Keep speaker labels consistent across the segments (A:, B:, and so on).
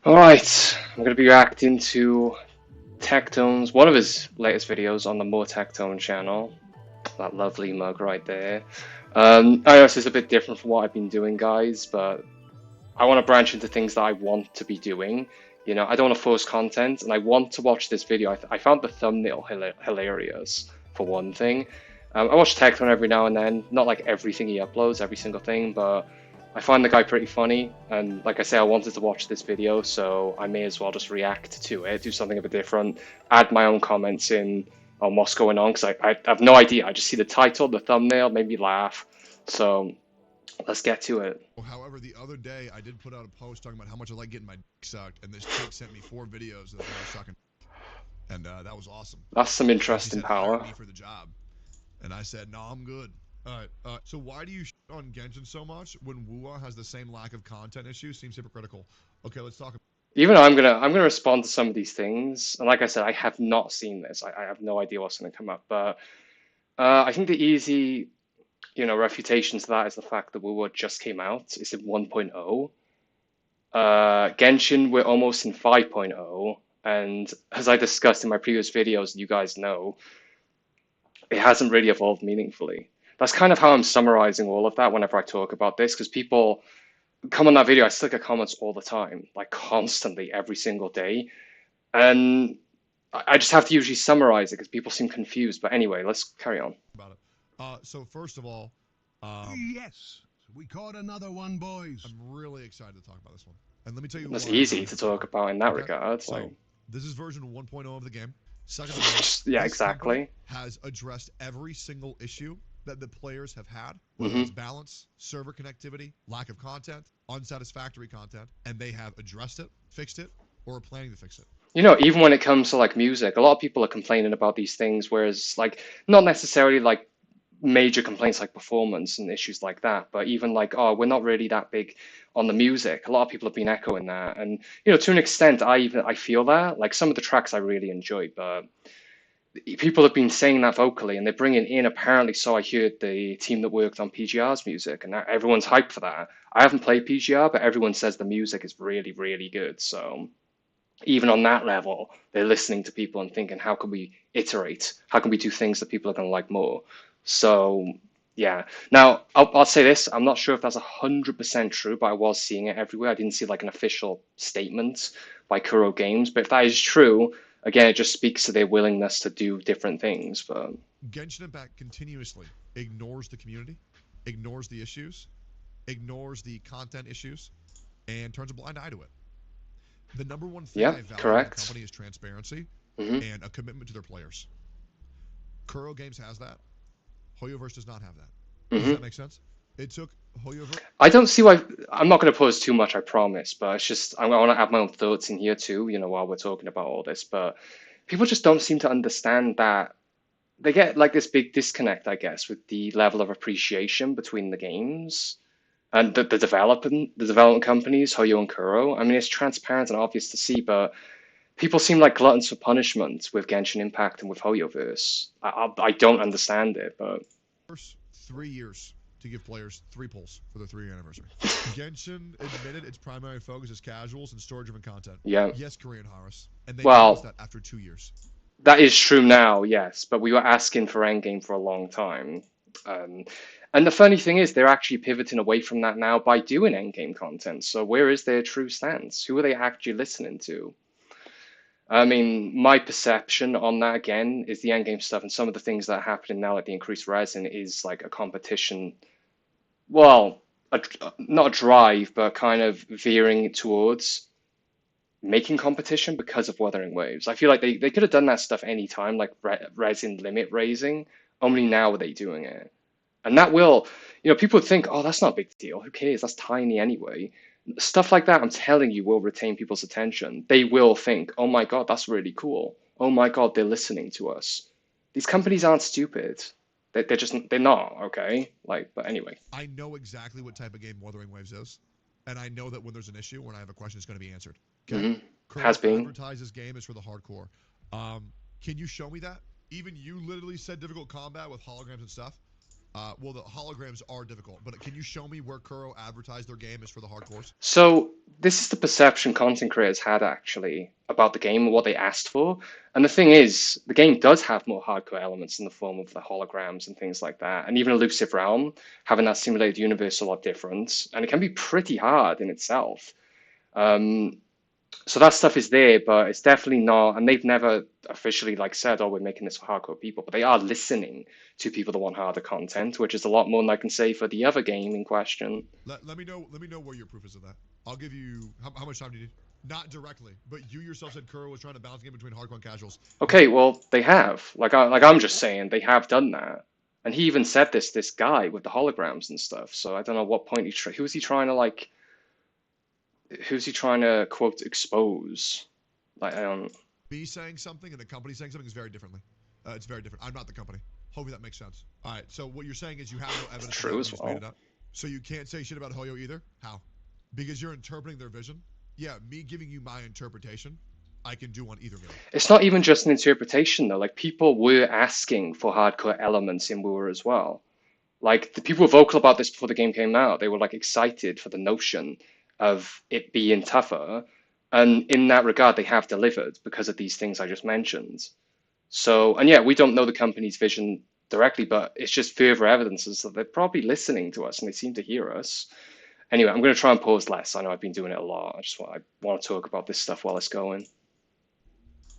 A: Alright, I'm going to be reacting to Tectone's, one of his latest videos on the More Tectone channel. That lovely mug right there. I know this is a bit different from what I've been doing, guys, but I want to branch into things that I want to be doing. You know, I don't want to force content, and I want to watch this video. I found the thumbnail hilarious, for one thing. I watch Tectone every now and then, not like everything he uploads, every single thing, but I find the guy pretty funny, and like I say, I wanted to watch this video, so I may as well just react to it, do something a bit different, add my own comments in on what's going on, because I have no idea. I just see the title, the thumbnail, made me laugh. So let's get to it.
B: However, the other day I did put out a post talking about how much I like getting my dick sucked, and this chick sent me 4 videos of her sucking, and that was awesome.
A: That's some
B: She
A: interesting
B: said, "Hire
A: power.
B: me for the job," and I said, "No, I'm good." All right. So why do you shit on Genshin so much when Wuwa has the same lack of content issues? Seems hypocritical. Okay, let's talk.
A: Even though I'm gonna respond to some of these things, and like I said, I have not seen this. I have no idea what's gonna come up, but I think the easy, refutation to that is the fact that WoW just came out. It's in 1.0. Genshin, we're almost in 5.0, and as I discussed in my previous videos, you guys know, it hasn't really evolved meaningfully. That's kind of how I'm summarizing all of that whenever I talk about this, because people come on that video, I still get comments all the time, like constantly, every single day. And I just have to usually summarize it because people seem confused. But anyway, let's carry on.
B: About it. So first of all,
C: Yes, we caught another one, boys.
B: I'm really excited to talk about this one, and let me tell you
A: That's
B: why.
A: easy to talk about in that
B: Okay.
A: regard.
B: So
A: Like,
B: this is version 1.0 of the game. Second of all,
A: yeah,
B: this company
A: exactly.
B: has addressed every single issue that the players have had, whether
A: Hmm.
B: it's balance, server connectivity, lack of content, unsatisfactory content, and they have addressed it, fixed it, or are planning to fix it.
A: You know, even when it comes to like music, a lot of people are complaining about these things, whereas like not necessarily like major complaints like performance and issues like that, but even like, oh, we're not really that big on the music. A lot of people have been echoing that, and to an extent, I feel that. Like some of the tracks I really enjoyed, but people have been saying that vocally, and they're bringing in apparently. So I heard the team that worked on PGR's music, and everyone's hyped for that. I haven't played PGR, but everyone says the music is really, really good. So even on that level, they're listening to people and thinking, how can we iterate? How can we do things that people are going to like more? So yeah. Now I'll say this: I'm not sure if that's 100% true, but I was seeing it everywhere. I didn't see like an official statement by Kuro Games, but if that is true, again, it just speaks to their willingness to do different things. But
B: Genshin Impact continuously ignores the community, ignores the issues, ignores the content issues, and turns a blind eye to it. The number one thing
A: yeah,
B: I value in the
A: correct.
B: company is transparency
A: Hmm.
B: and a commitment to their players. Kuro Games has that. Hoyoverse does not have that. Does
A: Hmm.
B: that make sense? It took Hoyoverse.
A: I don't see why. I'm not going to pose too much, I promise, but it's just I want to add my own thoughts in here too, while we're talking about all this. But people just don't seem to understand that they get like this big disconnect, I guess, with the level of appreciation between the games and the development companies, Hoyo and Kuro. I mean, it's transparent and obvious to see, but people seem like gluttons for punishment with Genshin Impact and with Hoyoverse. I don't understand it, but
B: 3 years to give players 3 pulls for their 3-year anniversary. Genshin admitted its primary focus is casuals and story-driven content.
A: yeah.
B: Yes, Korean Horus. And they
A: Well,
B: announced that after 2 years.
A: that is true now, yes, but we were asking for endgame for a long time. Um, and the funny thing is, they're actually pivoting away from that now by doing endgame content. So where is their true stance? Who are they actually listening to? I mean, my perception on that again is the endgame stuff and some of the things that are happening now, like the increased resin, is like a competition. Well, not a drive, but kind of veering towards making competition because of Wuthering Waves. I feel like they could have done that stuff anytime, like resin limit raising. Only now are they doing it. And that will, people would think, oh, that's not a big deal. Who cares? That's tiny anyway. Stuff like that, I'm telling you, will retain people's attention. They will think, oh my God, that's really cool. Oh my God, they're listening to us. These companies aren't stupid. They're not, okay? Like, but anyway.
B: I know exactly what type of game Wuthering Waves is. And I know that when there's an issue, when I have a question, it's going to be answered. Okay?
A: Hmm.
B: Kuro
A: Has been.
B: advertised this game is for the hardcore. Can you show me that? Even you literally said difficult combat with holograms and stuff. Well, the holograms are difficult, but can you show me where Kuro advertised their game is for the hardcores?
A: So this is the perception content creators had actually about the game and what they asked for. And the thing is, the game does have more hardcore elements in the form of the holograms and things like that. And even Elusive Realm, having that simulated universe, is a lot different, and it can be pretty hard in itself. Um, so that stuff is there, but it's definitely not. And they've never officially like said, "Oh, we're making this for hardcore people," but they are listening to people that want harder content, which is a lot more than I can say for the other game in question.
B: Let me know. Let me know where your proof is of that. I'll give you how much time do you need? Not directly, but you yourself said Kuro was trying to balance the game between hardcore and casuals.
A: Okay, well, they have. I'm just saying they have done that. And he even said this guy with the holograms and stuff. So I don't know what point who's he trying to like who's he trying to quote expose? Like I don't.
B: Me saying something and the company saying something is very differently. It's very different. I'm not the company. Hopefully that makes sense. All right. So what you're saying is you have no
A: It's
B: evidence of that.
A: true
B: You
A: as
B: just made
A: well.
B: it up. So you can't say shit about Hoyo either. How? Because you're interpreting their vision. Yeah, me giving you my interpretation, I can do on either game.
A: It's not even just an interpretation though. Like people were asking for hardcore elements in Wooer as well. Like the people were vocal about this before the game came out. They were like excited for the notion of it being tougher. And in that regard, they have delivered because of these things I just mentioned. So, and yeah, we don't know the company's vision directly, but it's just further evidences that they're probably listening to us and they seem to hear us. Anyway, I'm going to try and pause less. I know I've been doing it a lot. I want to talk about this stuff while it's going.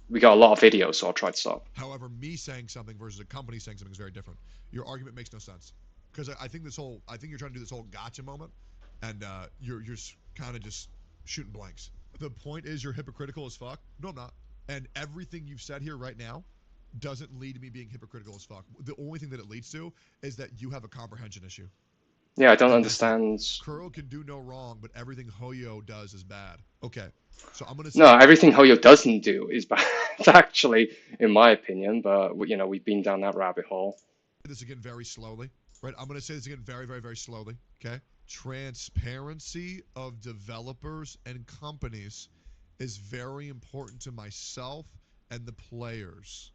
A: We got a lot of videos, so I'll try to stop.
B: However, me saying something versus a company saying something is very different. Your argument makes no sense because I think I think you're trying to do this whole gotcha moment, and you're kind of just shooting blanks. The point is you're hypocritical as fuck. No, I'm not. And everything you've said here right now doesn't lead to me being hypocritical as fuck. The only thing that it leads to is that you have a comprehension issue.
A: Yeah, I don't
B: And that's it.
A: understand.
B: Kuro can do no wrong, but everything Hoyo does is bad. Okay, so I'm gonna say
A: No, everything Hoyo doesn't do is bad, actually, in my opinion. But you know, we've been down that rabbit hole.
B: this again very slowly, right? I'm gonna say this again very, very, very slowly. Okay, transparency of developers and companies is very important to myself and the players.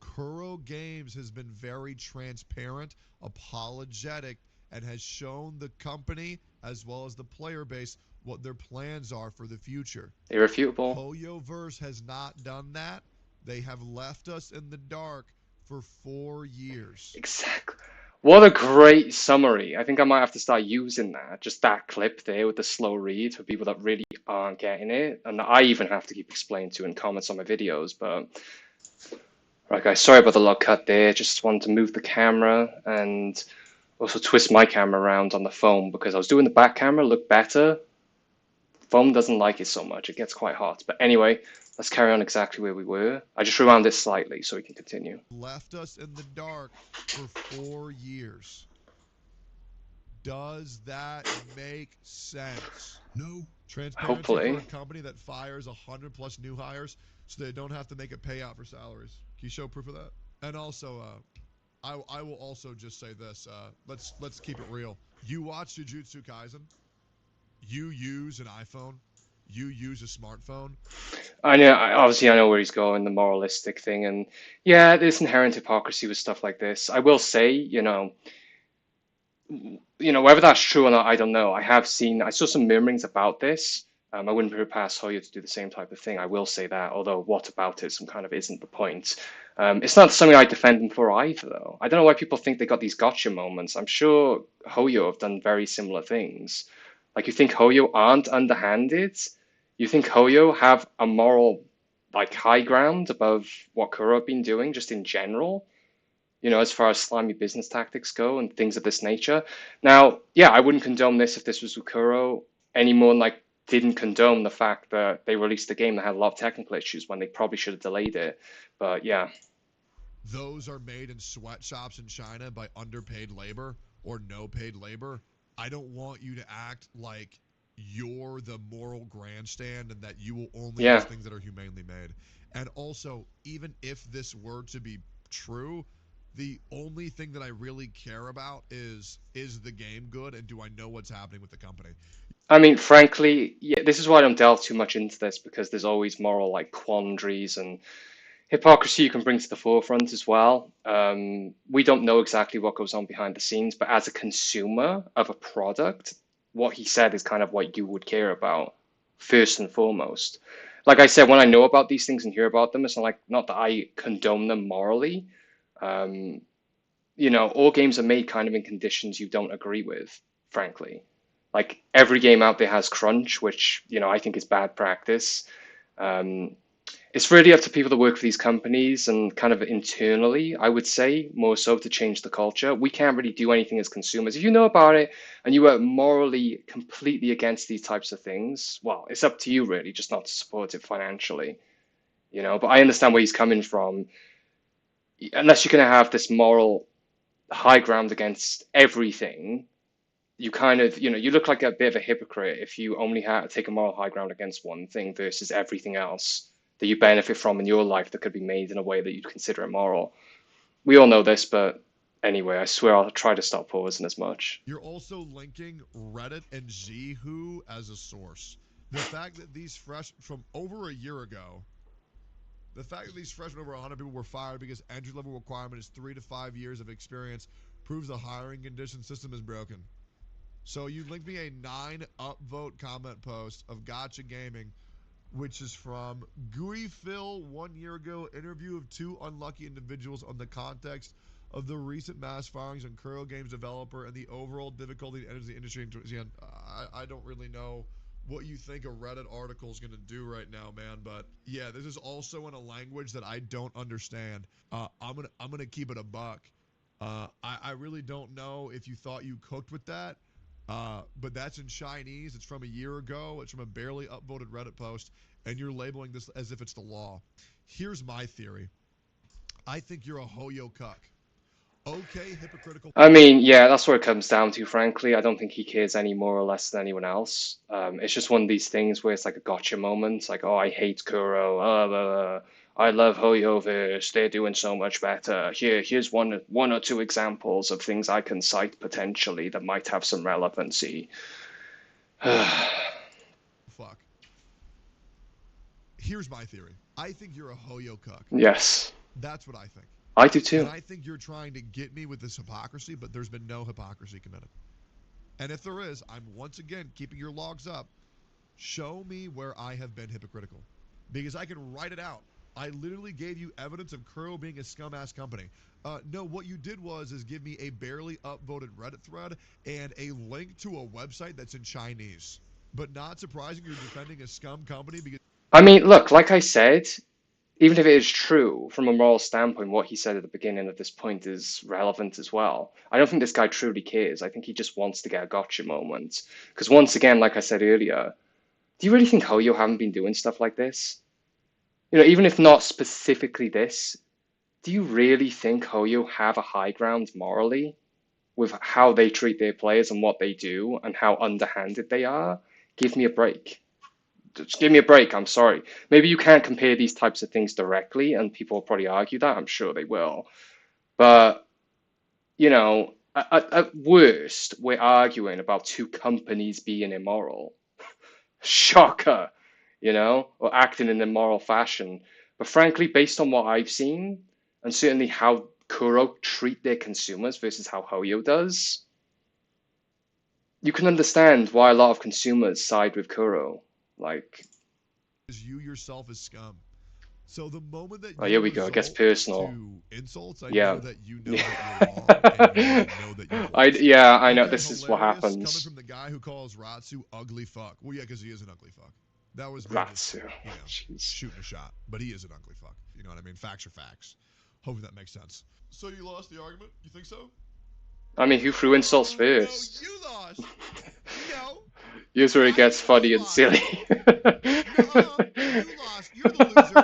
B: Kuro Games has been very transparent, apologetic, and has shown the company as well as the player base what their plans are for the future.
A: Irrefutable.
B: Hoyoverse has not done that. They have left us in the dark for 4 years.
A: Exactly. What a great summary. I think I might have to start using that, just that clip there with the slow read for people that really aren't getting it. And I even have to keep explaining to in comments on my videos. But, right, guys, sorry about the log cut there. Just wanted to move the camera and also twist my camera around on the phone because I was doing the back camera look better. Phone doesn't like it so much. It gets quite hot. But anyway, let's carry on exactly where we were. I just rewound this slightly so we can continue.
B: Left us in the dark for 4 years. Does that make sense?
C: No.
B: Transparency
A: Hopefully.
B: for a company that fires 100 plus new hires so they don't have to make a payout for salaries. Can you show proof of that? And also, I will also just say this. Let's keep it real. You watch Jujutsu Kaisen. You use an iPhone. You use a smartphone.
A: I know, obviously, I know where he's going, the moralistic thing, and yeah, there's inherent hypocrisy with stuff like this. I will say, whether that's true or not, I don't know. I saw some murmurings about this. I wouldn't put it past Hoya to do the same type of thing. I will say that, although what about it kind of isn't the point. It's not something I defend him for either, though. I don't know why people think they got these gotcha moments. I'm sure Hoyo have done very similar things. Like, you think Hoyo aren't underhanded? You think Hoyo have a moral, like, high ground above what Kuro have been doing, just in general? As far as slimy business tactics go and things of this nature. Now, yeah, I wouldn't condone this if this was Ukuro any more than I didn't condone the fact that they released a game that had a lot of technical issues when they probably should have delayed it. But yeah.
B: Those are made in sweatshops in China by underpaid labor or no paid labor. I don't want you to act like you're the moral grandstand and that you will only use things that are humanely made. And also, even if this were to be true, the only thing that I really care about is the game good and do I know what's happening with the company?
A: I mean, frankly, yeah, this is why I don't delve too much into this because there's always moral like quandaries and Hypocrisy you can bring to the forefront as well. We don't know exactly what goes on behind the scenes, but as a consumer of a product, what he said is kind of what you would care about first and foremost. Like I said, when I know about these things and hear about them, it's not that I condone them morally. Um, all games are made kind of in conditions you don't agree with, frankly. Like every game out there has crunch, which, I think is bad practice. Um, it's really up to people that work for these companies and kind of internally, I would say, more so to change the culture. We can't really do anything as consumers. If you know about it and you are morally completely against these types of things, well, it's up to you really, just not to support it financially. But I understand where he's coming from. Unless you're going to have this moral high ground against everything, you kind of, you look like a bit of a hypocrite if you only take a moral high ground against one thing versus everything else that you benefit from in your life that could be made in a way that you'd consider immoral. We all know this, but anyway, I swear I'll try to stop pausing as much.
B: You're also linking Reddit and Zhu as a source. The fact that these fresh from over a year ago, the fact that these freshmen over 100 people were fired because entry level requirement is 3 to 5 years of experience proves the hiring condition system is broken. So you linked me a 9 upvote comment post of Gotcha Gaming, which is from Gooey Phil 1 year ago, interview of two unlucky individuals on the context of the recent mass firings on Kuro Games developer and the overall difficulty it enters the industry. I don't really know what you think a Reddit article is going to do right now, man. But yeah, this is also in a language that I don't understand. I'm gonna keep it a buck. I really don't know if you thought you cooked with that. But that's in Chinese. It's from a year ago. It's from a barely upvoted Reddit post, and you're labeling this as if it's the law. Here's my theory. I think you're a hoyo cuck. Okay, hypocritical.
A: I mean, yeah, that's what it comes down to, frankly. I don't think he cares any more or less than anyone else. It's just one of these things where it's like a gotcha moment. Like, oh, I hate Kuro. I love Hoyoverse. They're doing so much better. Here's one or two examples of things I can cite potentially that might have some relevancy.
B: Fuck. Here's my theory. I think you're a hoyo cuck.
A: Yes,
B: That's what I think.
A: I do
B: And
A: too.
B: I think you're trying to get me with this hypocrisy, but there's been no hypocrisy committed. And if there is, I'm once again keeping your logs up. Show me where I have been hypocritical. Because I can write it out. I literally gave you evidence of Kuro being a scum-ass company. No, what you did is give me a barely upvoted Reddit thread and a link to a website that's in Chinese. But not surprising, you're defending a scum company because
A: I mean, look, like I said, even if it is true from a moral standpoint, what he said at the beginning of this point is relevant as well. I don't think this guy truly cares. I think he just wants to get a gotcha moment. Because once again, like I said earlier, do you really think Hoyo haven't been doing stuff like this? Even if not specifically this, do you really think Hoyo have a high ground morally with how they treat their players and what they do and how underhanded they are? Give me a break. Just give me a break. I'm sorry. Maybe you can't compare these types of things directly, and people will probably argue that. I'm sure they will. But, at worst, we're arguing about two companies being immoral. Shocker, or acting in immoral fashion. But frankly, based on what I've seen, and certainly how Kuro treat their consumers versus how Hoyo does, you can understand why a lot of consumers side with Kuro. Like,
B: you yourself is scum. So the moment that
A: oh,
B: you
A: here we go. It gets
B: result
A: personal.
B: to insults, I know
A: Yeah.
B: that you know that you're wrong and you know that you've lost.
A: Yeah, I know.
B: Okay,
A: This is what
B: hilarious coming
A: happens.
B: from the guy who calls Ratsu ugly fuck. Well, yeah, because he is an ugly fuck. That was me just,
A: Ratsu.
B: you know,
A: Jeez.
B: shooting a shot. But he is an ugly fuck. You know what I mean? Facts are facts. Hopefully that makes sense. So you lost the argument? You think so?
A: I mean, who threw insults
B: No,
A: first?
B: you lost. No,
A: Here's where it
B: I
A: gets
B: think you
A: funny and
B: lost.
A: silly.
B: No, you lost. You're the loser.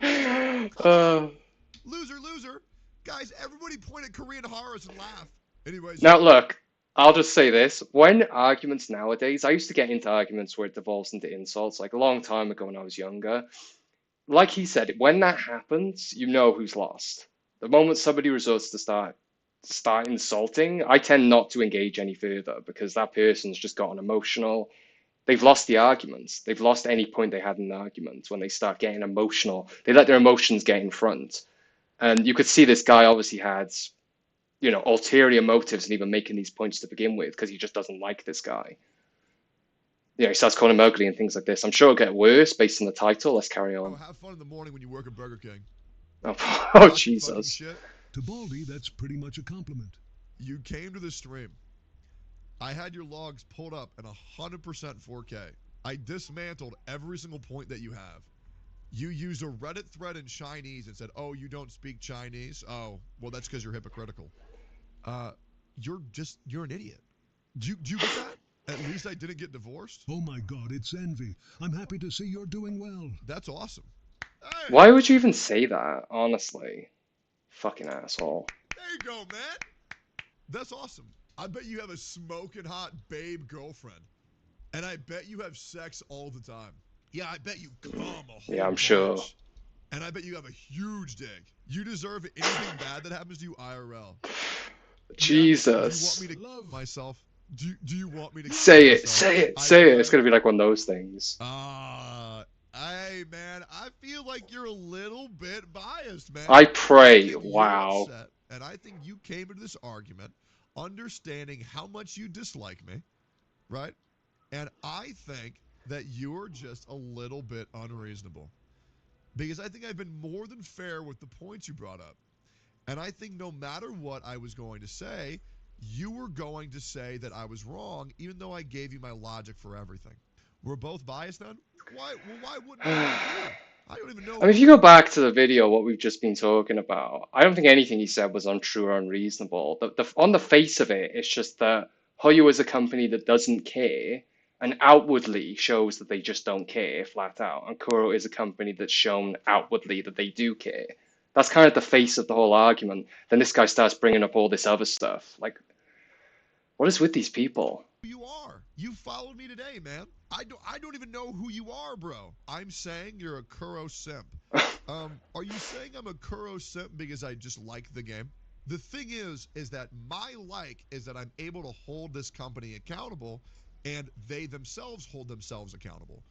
B: Loser.
A: Uh,
B: Loser, loser. Guys, everybody point at Korean horrors and laugh. Anyways,
A: now, look, I'll just say this. When arguments nowadays, I used to get into arguments where it devolves into insults, like a long time ago when I was younger. Like he said, when that happens, you know who's lost. The moment somebody resorts to start insulting, I tend not to engage any further because that person's just gotten emotional they've lost the arguments. They've lost any point they had in an argument when they start getting emotional. They let their emotions get in front. And you could see this guy obviously had, ulterior motives in even making these points to begin with because he just doesn't like this guy. He starts calling him ugly and things like this. I'm sure it'll get worse based on the title. Let's carry
B: Oh,
A: on.
B: have fun in the morning when you work at Burger King.
A: Oh,
B: Talking fucking
A: Jesus.
B: shit.
C: To Baldy, that's pretty much a compliment.
B: You came to the stream. I had your logs pulled up in 100% 4K. I dismantled every single point that you have. You used a Reddit thread in Chinese and said, "Oh, you don't speak Chinese? Oh, well, that's because you're hypocritical." You're an idiot. Do you get that? At least I didn't get divorced.
C: Oh my God, it's envy. I'm happy to see you're doing well.
B: That's awesome. Hey,
A: Why would you even say that, honestly? Fucking asshole.
B: there you go, man. That's awesome. I bet you have a smoking hot babe girlfriend. And I bet you have sex all the time. Yeah, I bet you come a whole
A: Yeah, I'm
B: bunch.
A: sure.
B: And I bet you have a huge dick. You deserve anything bad that happens to you IRL.
A: Jesus.
B: Do you want me to love myself? Do you want me to
A: Say
B: kill
A: it,
B: myself?
A: say it, say it. It's gonna be like one of those things.
B: Hey man, I feel like you're a little bit biased, man.
A: I pray.
B: think you're
A: Wow.
B: upset, and I think you came into this argument understanding how much you dislike me, right? And I think that you're just a little bit unreasonable. Because I think I've been more than fair with the points you brought up. And I think no matter what I was going to say, you were going to say that I was wrong, even though I gave you my logic for everything. We're both biased then? Why wouldn't I agree? I don't even know.
A: I mean, if you go back to the video, what we've just been talking about, I don't think anything he said was untrue or unreasonable. On the face of it, it's just that Hoyo is a company that doesn't care and outwardly shows that they just don't care flat out. And Kuro is a company that's shown outwardly that they do care. That's kind of the face of the whole argument. Then this guy starts bringing up all this other stuff. Like, what is with these people?
B: You are. You followed me today, man. I don't even know who you are, bro. I'm saying you're a Kuro simp. Are you saying I'm a Kuro simp because I just like the game? The thing is that my like is that I'm able to hold this company accountable, and they themselves hold themselves accountable.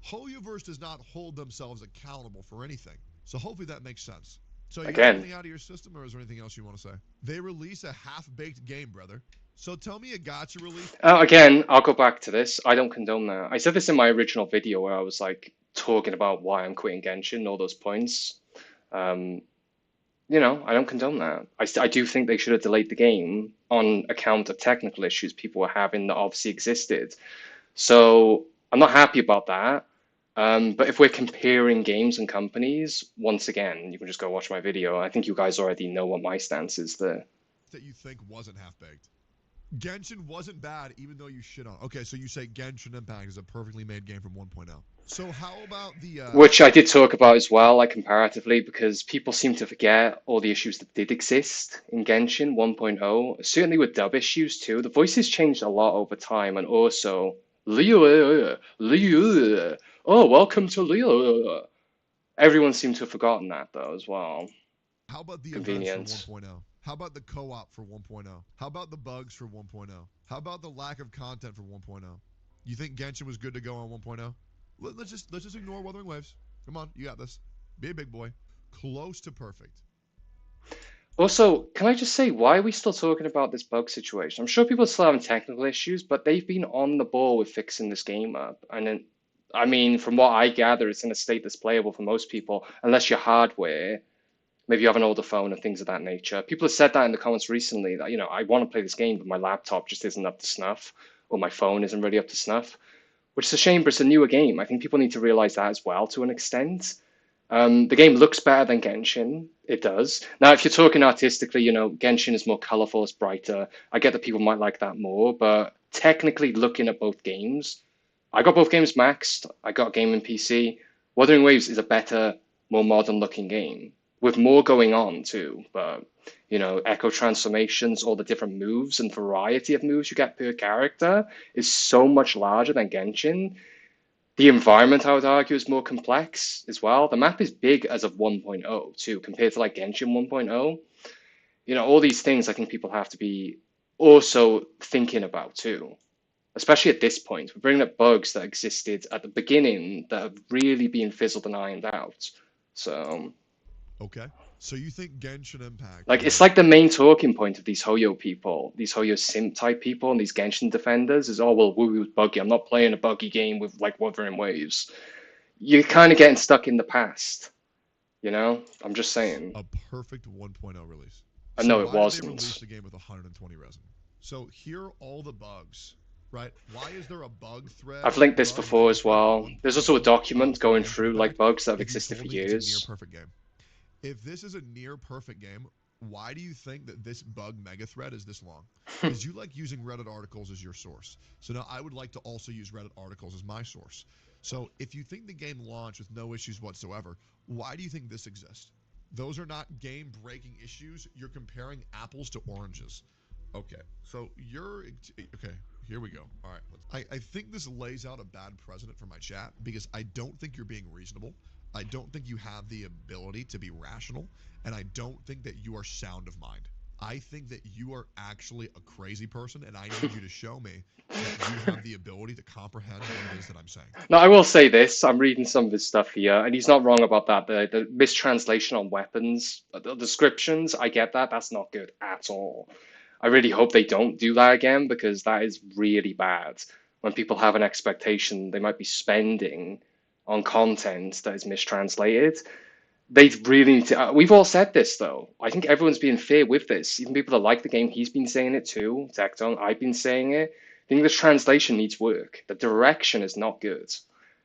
B: Hoyoverse does not hold themselves accountable for anything. So hopefully that makes sense. So you got
A: Again,
B: anything out of your system, or is there anything else you want to say? They release a half-baked game, brother. So tell me a gacha release.
A: again, I'll go back to this. I don't condone that. I said this in my original video where I was like talking about why I'm quitting Genshin, all those points. Um, I don't condone that. I do think they should have delayed the game on account of technical issues people were having that obviously existed. So I'm not happy about that. But if we're comparing games and companies, once again, you can just go watch my video. I think you guys already know what my stance is there.
B: That you think wasn't half-baked. Genshin wasn't bad, even though you shit on it. Okay, so you say Genshin Impact is a perfectly made game from 1.0. So how about the...
A: Which I did talk about as well, like comparatively, because people seem to forget all the issues that did exist in Genshin 1.0. Certainly with dub issues too. The voices changed a lot over time, and also Leo, oh, welcome to Leo. Everyone seemed to have forgotten that though as well.
B: How about the
A: Convenient.
B: events for 1.0? How about the co-op for 1.0? How about the bugs for 1.0? How about the lack of content for 1.0? You think Genshin was good to go on 1.0? Let's just ignore Wuthering Waves. Come on, you got this. Be a big boy. Close to perfect.
A: Also, can I just say, why are we still talking about this bug situation? I'm sure people are still having technical issues, but they've been on the ball with fixing this game up. And then, I mean, from what I gather, it's in a state that's playable for most people, unless your hardware, maybe you have an older phone and things of that nature. People have said that in the comments recently that, I want to play this game, but my laptop just isn't up to snuff, or my phone isn't really up to snuff, which is a shame, but it's a newer game. I think people need to realize that as well to an extent. The game looks better than Genshin. It does. Now, if you're talking artistically, Genshin is more colorful, it's brighter. I get that people might like that more, but technically looking at both games, I got both games maxed. I got a game in PC. Wuthering Waves is a better, more modern looking game with more going on too. But, echo transformations, all the different moves and variety of moves you get per character is so much larger than Genshin. The environment, I would argue, is more complex as well. The map is big as of 1.0 too, compared to like Genshin 1.0. All these things I think people have to be also thinking about too. especially at this point. We're bringing up bugs that existed at the beginning that have really been fizzled and ironed out. So,
B: Okay. So you think Genshin Impact,
A: like, it's
B: right?
A: like the main talking point of these Hoyo people, these Hoyo simp type people, and these Genshin defenders is, oh, well, Woo was buggy. I'm not playing a buggy game with, like, Wuthering Waves. You're kind of getting stuck in the past, you know? I'm just saying.
B: A perfect 1.0 release. So
A: No, it
B: why did they
A: wasn't.
B: release a game with 120 resin? So here are all the bugs, right? Why is there a bug thread,
A: I've linked this
B: bug
A: before as
B: megathread
A: well.
B: on
A: There's also a
B: Forum
A: document
B: for
A: going
B: Genshin
A: through, like,
B: Impact?
A: bugs that have
B: If you
A: existed for
B: told me it's a near
A: years.
B: perfect game, if this is a near perfect game, why do you think that this bug mega thread is this long? Because you like using Reddit articles as your source. So now I would like to also use Reddit articles as my source. So if you think the game launched with no issues whatsoever, why do you think this exists? Those are not game breaking issues. You're comparing apples to oranges. Okay, so okay. Here we go. All right. I think this lays out a bad precedent for my chat because I don't think you're being reasonable. I don't think you have the ability to be rational, and I don't think that you are sound of mind. I think that you are actually a crazy person, and I need you to show me that you have the ability to comprehend what it is that I'm saying.
A: Now, I will say this. I'm reading some of his stuff here, and he's not wrong about that. The mistranslation on weapons, the descriptions, I get that. That's not good at all. I really hope they don't do that again because that is really bad. When people have an expectation they might be spending on content that is mistranslated, they really need to. We've all said this though. I think everyone's being fair with this. Even people that like the game, he's been saying it too. Tecton, I've been saying it. The English translation needs work. The direction is not good.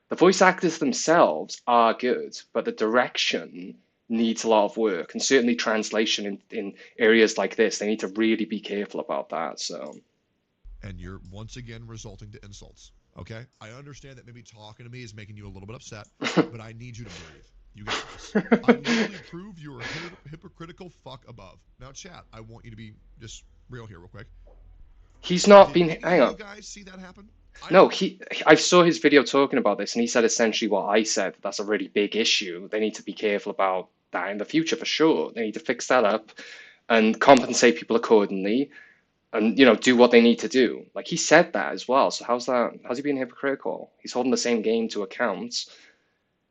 A: The voice actors themselves are good, but the direction needs a lot of work. And certainly translation in areas like this, they need to really be careful about that. So
B: And you're once again resulting to insults. Okay? I understand that maybe talking to me is making you a little bit upset, but I need you to breathe. You got this. I literally prove you're a hypocritical fuck above. Now, chat, I want you to be just real here, real quick.
A: he's not
B: Did
A: been.
B: any
A: Hang
B: of
A: on.
B: you guys see that happen?
A: No, I saw his video talking about this, and he said essentially what I said. That's a really big issue. They need to be careful about that in the future for sure. They need to fix that up and compensate people accordingly, and do what they need to do. Like he said that as well. So how's that? How's he being hypocritical? He's holding the same game to account,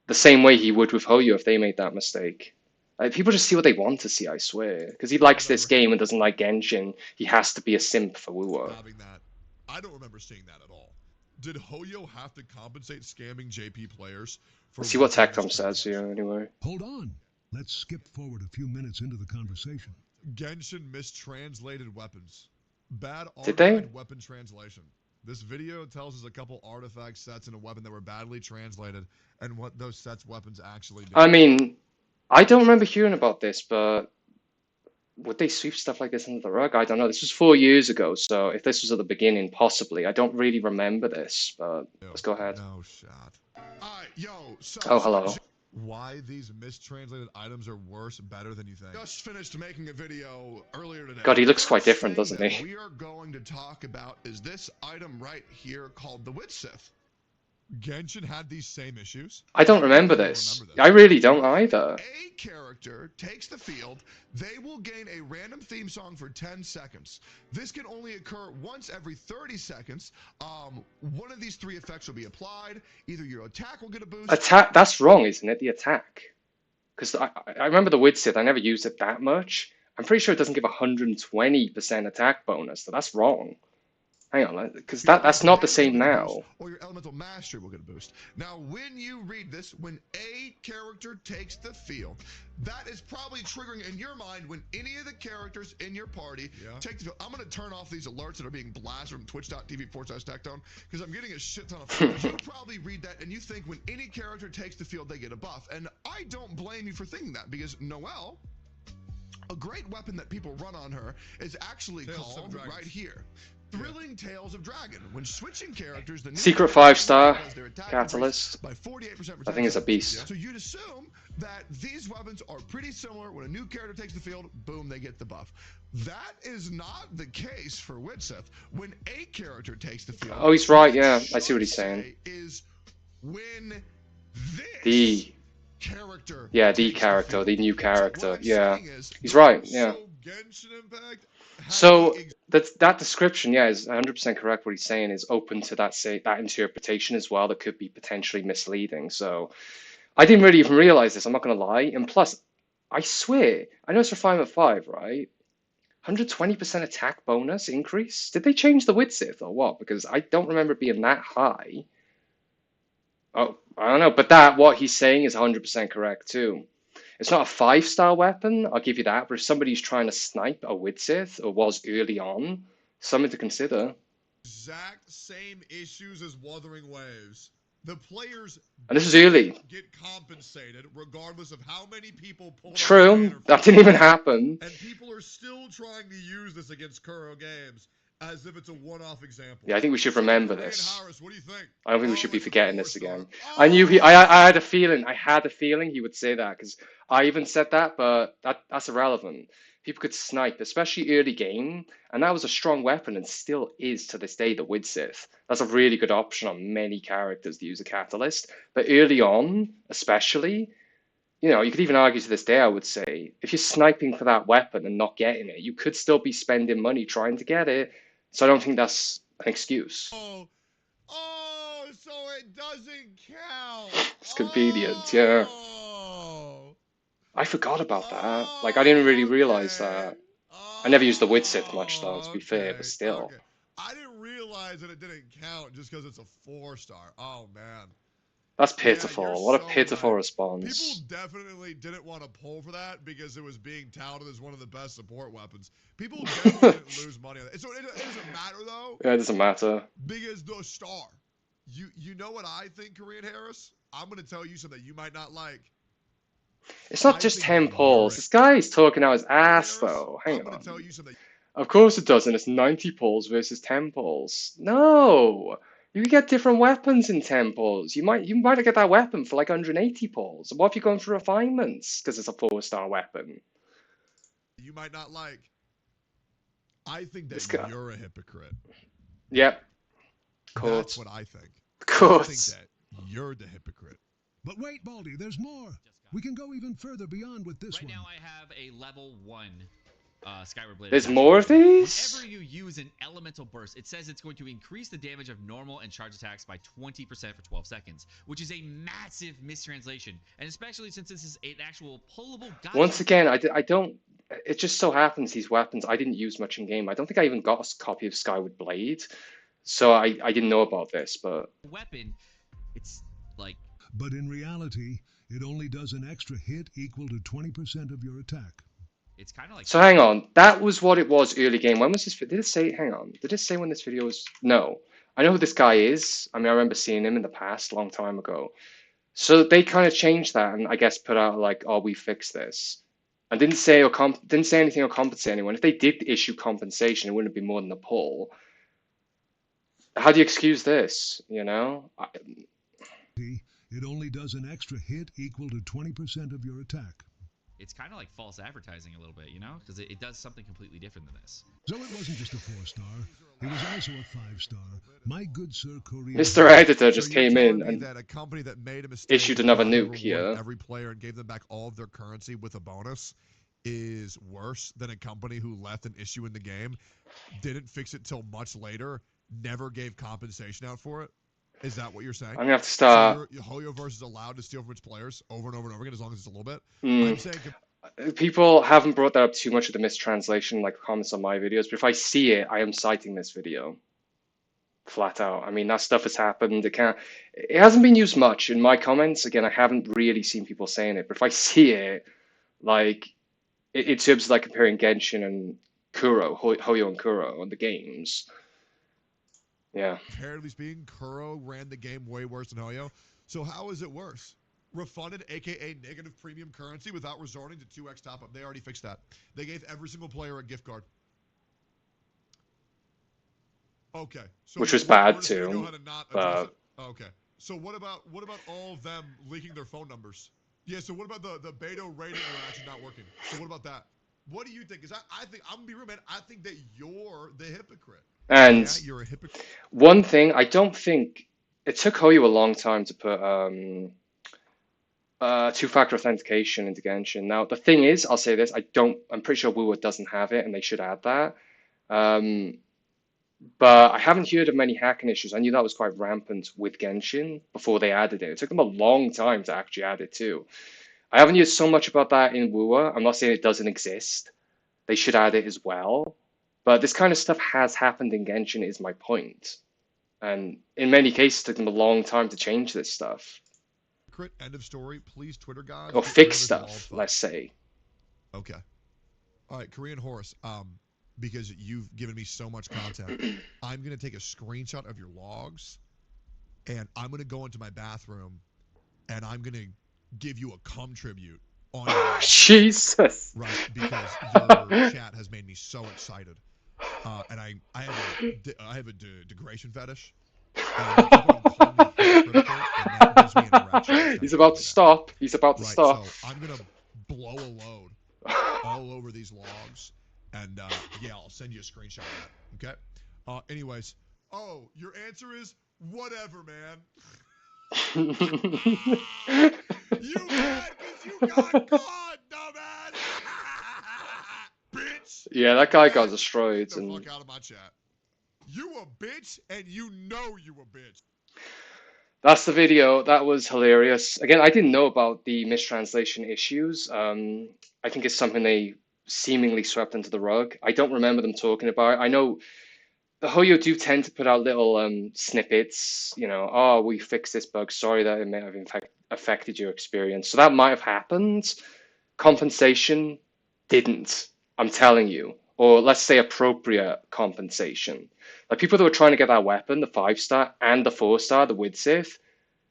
A: the same way he would with Hoyo if they made that mistake. Like, people just see what they want to see, I swear. Because he
B: I don't
A: likes this
B: remember
A: game and doesn't like Genshin, he has to be a simp for Wuwa.
B: having that. I don't remember seeing that at all. Did Hoyo have to compensate scamming JP players for
A: Let's see what
B: weapon
A: Tectom says here
B: mistranslation?
A: anyway.
C: Hold on. Let's skip forward a few minutes into the conversation.
B: Genshin mistranslated weapons. Bad
A: Did they?
B: artifact weapon translation. This video tells us a couple artifact sets in a weapon that were badly translated and what those sets weapons actually do.
A: I mean, I don't remember hearing about this, but would they sweep stuff like this under the rug? I don't know. This was 4 years ago, so if this was at the beginning, possibly. I don't really remember this, but let's go ahead.
B: No shot. Alright, yo, so
A: Oh, hello.
B: why these mistranslated items are worse, better than you think. Just finished making a video earlier today.
A: God, he looks quite
B: First
A: different,
B: thing
A: doesn't
B: that
A: he?
B: we are going to talk about is this item right here called the Witch Sith. Genshin had these same issues.
A: I don't remember this. I really don't either.
B: A character takes the field, they will gain a random theme song for 10 seconds. This can only occur once every 30 seconds. One of these three effects will be applied. Either your attack will get a boost.
A: Attack, that's wrong, isn't it? The attack. Because I remember the Wid Sith, I never used it that much. I'm pretty sure it doesn't give 120% attack bonus, so that's wrong. Hang on, because that's not the same now.
B: Or your elemental mastery will get a boost. Now, when you read this, when a character takes the field, that is probably triggering in your mind when any of the characters in your party take the field. I'm going to turn off these alerts that are being blasted from twitch.tv/Tectone because I'm getting a shit ton of photos. You probably read that and you think when any character takes the field, they get a buff. And I don't blame you for thinking that because Noelle, a great weapon that people run on her, is actually called right here. Thrilling Tales of Dragon. When switching characters, the
A: Secret 5-star Catalyst.
B: By 48%
A: I think it's a beast.
B: So you'd assume that these weapons are pretty similar. When a new character takes the field, boom, they get the buff. That is not the case for Witch Sith. When a character takes the field,
A: oh, he's right. Yeah, I see what he's saying.
B: Is when
A: the
B: character,
A: the character, the new character.
B: So
A: yeah,
B: is,
A: he's right. Yeah.
B: So Genshin Impact had the
A: So that description, yeah, is 100% correct. What he's saying is open to that interpretation as well that could be potentially misleading. So I didn't really even realize this. I'm not gonna lie. And plus, I swear, I know it's refinement 5, right? 120% attack bonus increase? Did they change the width or what? Because I don't remember it being that high. Oh, I don't know, but what he's saying is 100% correct too. It's not a 5-star weapon, I'll give you that, but if somebody's trying to snipe a Widsith, or was early on, something to consider.
B: exact same issues as Wuthering Waves. The players
A: And this is
B: didn't
A: early.
B: get compensated regardless of how many people pulled out the
A: True,
B: banner for
A: that didn't even
B: this.
A: happen.
B: And people are still trying to use this against Kuro Games as if it's a one-off example.
A: Yeah, I think we should
B: So,
A: remember
B: Korean
A: this.
B: Harris, what do you think?
A: I don't think we
B: Oh,
A: should be
B: it's a
A: forgetting this
B: 4-star.
A: again. I
B: Oh!
A: had a feeling, he would say that, because I even said that, but that's irrelevant. People could snipe, especially early game, and that was a strong weapon and still is to this day the Widsith. That's a really good option on many characters to use a catalyst, but early on, especially, you could even argue to this day, I would say, if you're sniping for that weapon and not getting it, you could still be spending money trying to get it. So I don't think that's an excuse.
B: Oh, oh, so it doesn't count.
A: It's convenient, yeah.
B: Oh,
A: I forgot about that. Like, I didn't really
B: oh,
A: realize
B: okay.
A: that. I never used the Widsith much, though, to
B: Oh,
A: be fair, but
B: okay,
A: still.
B: okay. I didn't realize that it didn't count just because it's a 4-star. Oh, man.
A: That's
B: Yeah, you're
A: pitiful. What a
B: so
A: pitiful
B: right. People
A: response.
B: definitely didn't want to pull for that because it was being touted as one of the best support weapons. People definitely
A: Yeah,
B: didn't lose money on it. So it doesn't matter, though,
A: it doesn't matter.
B: because the star. You know what I think, Korean Harris? I'm going to tell you something you might not like.
A: It's not
B: I
A: just
B: think that
A: 10
B: you're
A: pulls. This guy is talking out his
B: Korean
A: ass,
B: Harris.
A: though.
B: I'm
A: Hang
B: going to tell
A: on.
B: you something.
A: Of course it doesn't. It's 90 pulls versus 10 pulls. No! You can get different weapons in 10 pulls. You might get that weapon for like 180 pulls. What if you're going for refinements? Because it's a 4-star weapon.
B: You might not like. I think that
A: This guy.
B: you're a hypocrite.
A: Yep.
B: That's
A: Court.
B: what I think. I think
A: Court.
B: that you're the hypocrite.
C: But wait, Baldy, there's more. We can go even further beyond with this
D: Right
C: one.
D: now, I have a level 1 Skyward Blade.
A: There's
D: attachment.
A: more of these?
D: Whenever you use an elemental burst, it says it's going to increase the damage of normal and charge attacks by 20% for 12 seconds, which is a massive mistranslation. And especially since this is an actual pullable gotcha.
A: Once again, I don't. It just so happens these weapons I didn't use much in game. I don't think I even got a copy of Skyward Blade, so I didn't know about this. But
D: weapon, it's like.
C: But in reality, it only does an extra hit equal to 20% of your attack.
D: It's kind of like.
A: so hang on, that was what it was early game. When was this? Did it say? Hang on, did it say when this video was? No, I know who this guy is. I mean, I remember seeing him in the past, a long time ago. So they kind of changed that, and I guess put out like, "Oh, we fixed this," and didn't say anything or compensate anyone. If they did issue compensation, it wouldn't be more than a pull. How do you excuse this?
C: It only does an extra hit equal to 20% of your attack.
D: It's kind of like false advertising a little bit, because it does something completely different than this.
C: So it wasn't just a 4-star. It was also a 5-star. My good sir, Korean.
A: Mr. Editor
B: So
A: just
B: you're
A: came
B: telling
A: in
B: me
A: and
B: that a company that made a mistake
A: issued
B: and
A: another
B: tried to
A: nuke
B: reward
A: here.
B: every player and gave them back all of their currency with a bonus is worse than a company who left an issue in the game, didn't fix it till much later, never gave compensation out for it? Is that what you're saying?
A: I'm gonna have to start.
B: So Hoyoverse is allowed to steal from its players over and over and over again as long as it's a little bit?
A: Mm,
B: I'm saying
A: people haven't brought that up too much with the mistranslation, like comments on my videos, but if I see it, I am citing this video. Flat out. I mean, that stuff has happened. It hasn't been used much in my comments. Again, I haven't really seen people saying it, but if I see it, like, in terms of like comparing Genshin and Hoyo and Kuro on the games, yeah.
B: comparatively speaking, Kuro ran the game way worse than Hoyo. So how is it worse? Refunded, aka negative premium currency, without resorting to 2x top up. They already fixed that. They gave every single player a gift card. Okay. So
A: Which was
B: we're
A: bad
B: just gonna
A: too,
B: go ahead and not address
A: but
B: it. Okay. So what about all of them leaking their phone numbers? Yeah. So what about the beta rating interaction not working? So what about that? What do you think? Because I think I'm gonna be real, man. I think that you're the hypocrite.
A: and
B: Yeah, you're a hypocrite.
A: one thing, I don't think it took Hoyo a long time to put two-factor authentication into Genshin. Now, the thing is, I'll say this, I'm pretty sure WoW doesn't have it, and they should add that. Um, but I haven't heard of many hacking issues. I knew that was quite rampant with Genshin before they added it. It took them a long time to actually add it too. I haven't heard so much about that in Wua. I'm not saying it doesn't exist. They should add it as well. But this kind of stuff has happened in Genshin, is my point. And in many cases, it took them a long time to change this stuff.
B: End of story. Please, Twitter gods,
A: Or
B: get rid
A: fix
B: of this walled
A: stuff,
B: fuck.
A: let's say.
B: Okay. All right, Korean Horse. Because you've given me so much content, I'm gonna take a screenshot of your logs, and I'm gonna go into my bathroom, and I'm gonna give you a cum tribute on your logs,
A: Jesus.
B: right? Because your chat has made me so excited, and I have a degradation fetish. And you keep on calling me hypocritical, and that gives me an erection each time
A: He's
B: you
A: about
B: call
A: to
B: me that.
A: stop. He's about to
B: Right,
A: stop.
B: so I'm gonna blow a load all over these logs, and yeah, I'll send you a screenshot of that. Okay. Anyways, oh, your answer is whatever, man. You mad because you got caught, dumbass. Bitch.
A: Yeah, that guy got
B: Get
A: destroyed.
B: the
A: And
B: fuck out of my chat. You a bitch, and you know you a bitch.
A: that's the video. That was hilarious. Again, I didn't know about the mistranslation issues. I think it's something they seemingly swept under the rug. I don't remember them talking about it. I know the Hoyo do tend to put out little snippets, oh, we fixed this bug. Sorry that it may have affected your experience. So that might have happened. Compensation didn't, I'm telling you. Or let's say appropriate compensation. Like people that were trying to get that weapon, the 5-star and the 4-star, the Widsith,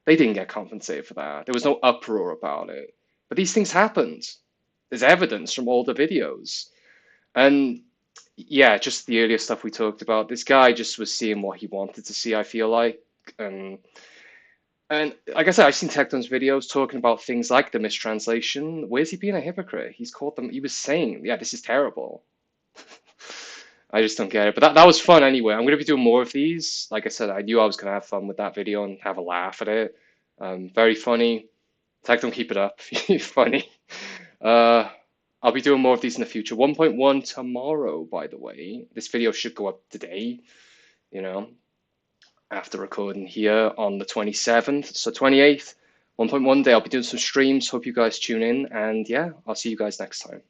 A: they didn't get compensated for that. There was no uproar about it. But these things happened. There's evidence from all the videos. And yeah, just the earlier stuff we talked about. This guy just was seeing what he wanted to see, I feel like. And like I said, I've seen Tekton's videos talking about things like the mistranslation. Where's he being a hypocrite? He's called them, he was saying, yeah, this is terrible. I just don't get it. But that was fun anyway. I'm going to be doing more of these. Like I said, I knew I was going to have fun with that video and have a laugh at it. Very funny. Tekton, keep it up. You're funny. I'll be doing more of these in the future. 1.1 tomorrow, by the way. This video should go up today, you know, after recording here on the 27th. So 28th, 1.1 day, I'll be doing some streams. Hope you guys tune in. And yeah, I'll see you guys next time.